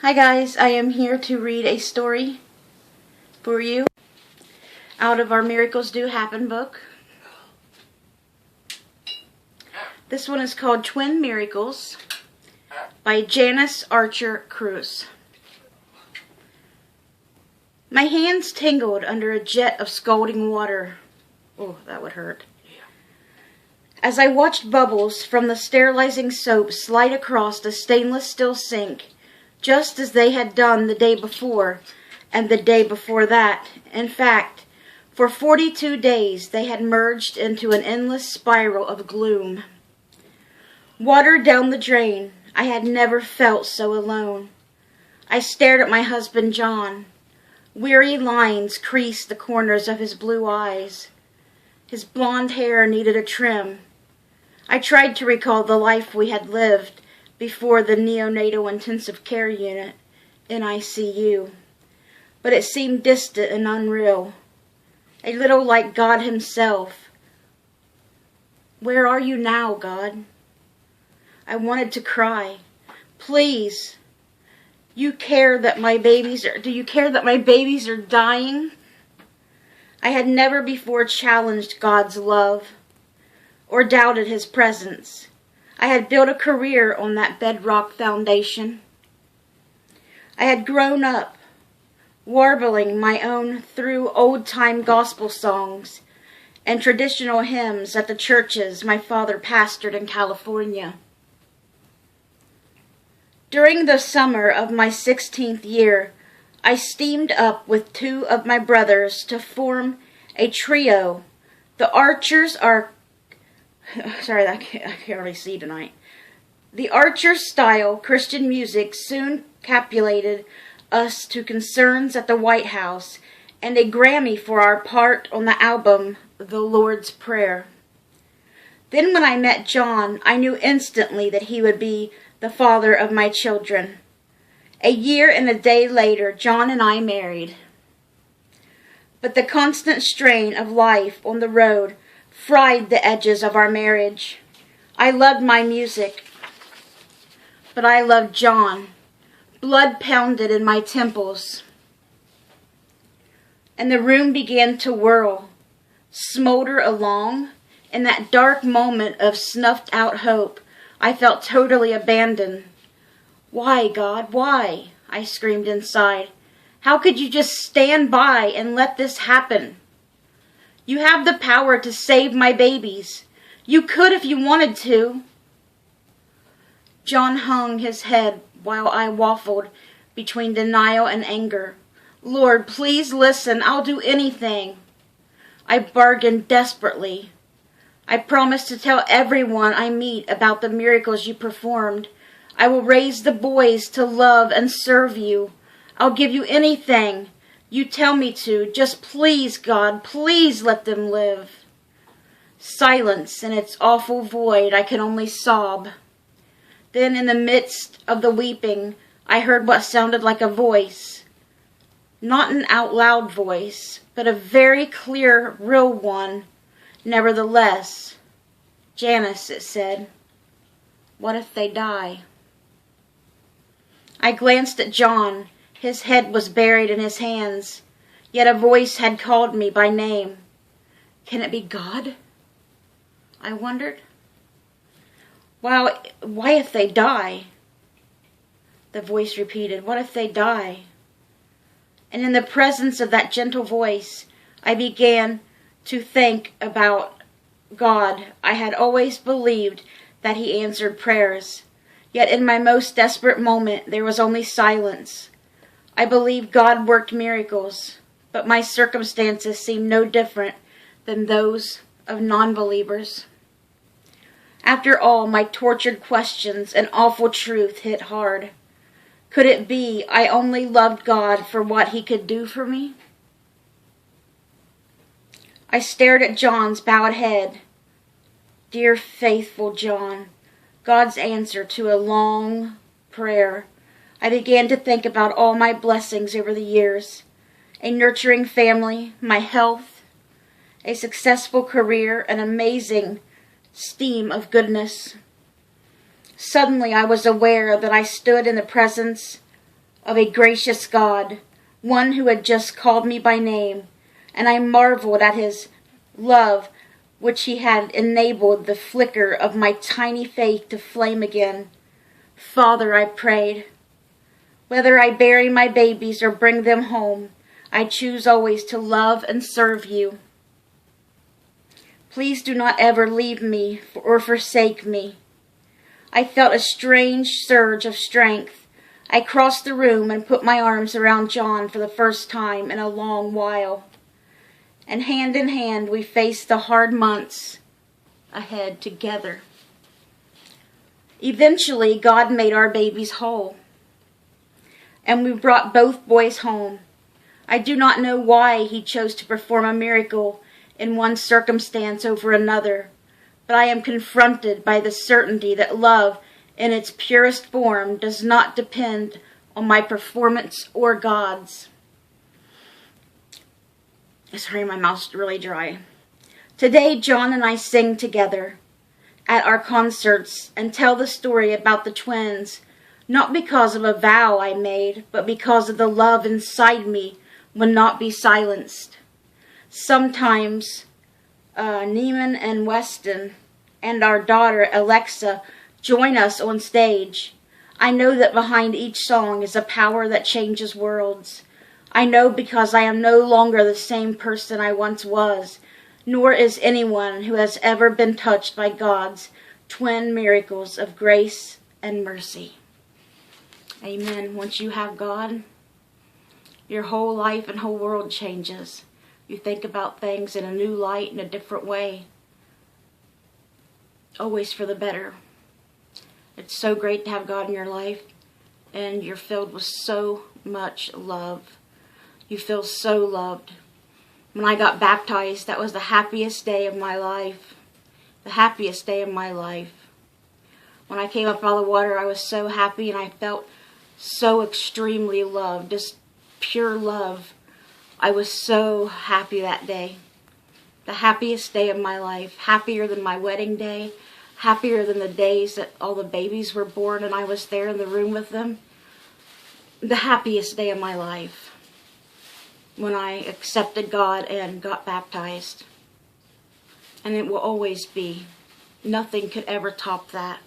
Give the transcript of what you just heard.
Hi guys, I am here to read a story for you out of our Miracles Do Happen book. This one is called Twin Miracles by Janice Archer Cruz. My hands tingled under a jet of scalding water. Oh, that would hurt. As I watched bubbles from the sterilizing soap slide across the stainless steel sink, just as they had done the day before and the day before that. In fact, for 42 days they had merged into an endless spiral of gloom. Water down the drain, I had never felt so alone. I stared at my husband John. Weary lines creased the corners of his blue eyes. His blonde hair needed a trim. I tried to recall the life we had lived before the neonatal intensive care unit, NICU, but it seemed distant and unreal, a little like God himself. Where are you now, God? I wanted to cry. Please, do you care that my babies are dying? I had never before challenged God's love or doubted his presence. I had built a career on that bedrock foundation. I had grown up warbling my own through old-time gospel songs and traditional hymns at the churches my father pastored in California. During the summer of my 16th year, I steamed up with two of my brothers to form a trio. The Archers are I can't really see tonight. The Archer-style Christian music soon captivated us to concerts at the White House and a Grammy for our part on the album The Lord's Prayer. Then when I met John, I knew instantly that he would be the father of my children. A year and a day later, John and I married. But the constant strain of life on the road fried the edges of our marriage. I loved my music, but I loved John. Blood pounded in my temples, and the room began to whirl, smolder along. In that dark moment of snuffed-out hope, I felt totally abandoned. Why, God, why? I screamed inside. How could you just stand by and let this happen? You have the power to save my babies. You could if you wanted to. John hung his head while I waffled between denial and anger. Lord, please listen. I'll do anything. I bargained desperately. I promised to tell everyone I meet about the miracles you performed. I will raise the boys to love and serve you. I'll give you anything you tell me to. Just please, God, please let them live. Silence in its awful void. I could only sob. Then in the midst of the weeping, I heard what sounded like a voice. Not an out loud voice, but a very clear, real one. Nevertheless, Janice, it said, what if they die? I glanced at John. His head was buried in his hands, yet a voice had called me by name. Can it be God? I wondered. Why if they die? The voice repeated, what if they die? And in the presence of that gentle voice, I began to think about God. I had always believed that he answered prayers, yet in my most desperate moment, there was only silence. I believed God worked miracles, but my circumstances seemed no different than those of non-believers. After all, my tortured questions and awful truth hit hard. Could it be I only loved God for what he could do for me? I stared at John's bowed head. Dear faithful John, God's answer to a long prayer. I began to think about all my blessings over the years. A nurturing family, my health, a successful career, an amazing stream of goodness. Suddenly I was aware that I stood in the presence of a gracious God, one who had just called me by name, and I marveled at his love, which he had enabled the flicker of my tiny faith to flame again. Father, I prayed, whether I bury my babies or bring them home, I choose always to love and serve you. Please do not ever leave me or forsake me. I felt a strange surge of strength. I crossed the room and put my arms around John for the first time in a long while. And hand in hand, we faced the hard months ahead together. Eventually, God made our babies whole, and we brought both boys home. I do not know why he chose to perform a miracle in one circumstance over another, but I am confronted by the certainty that love in its purest form does not depend on my performance or God's. Sorry, my mouth's really dry. Today, John and I sing together at our concerts and tell the story about the twins, not because of a vow I made, but because of the love inside me will not be silenced. Sometimes Neiman and Weston and our daughter Alexa join us on stage. I know that behind each song is a power that changes worlds. I know because I am no longer the same person I once was, nor is anyone who has ever been touched by God's twin miracles of grace and mercy. Amen. Once you have God, your whole life and whole world changes. You think about things in a new light, in a different way. Always for the better. It's so great to have God in your life, and you're filled with so much love. You feel so loved. When I got baptized, that was the happiest day of my life. The happiest day of my life. When I came up out of the water, I was so happy, and I felt so extremely loved. Just pure love. I was so happy that day. The happiest day of my life. Happier than my wedding day. Happier than the days that all the babies were born and I was there in the room with them. The happiest day of my life. When I accepted God and got baptized. And it will always be. Nothing could ever top that.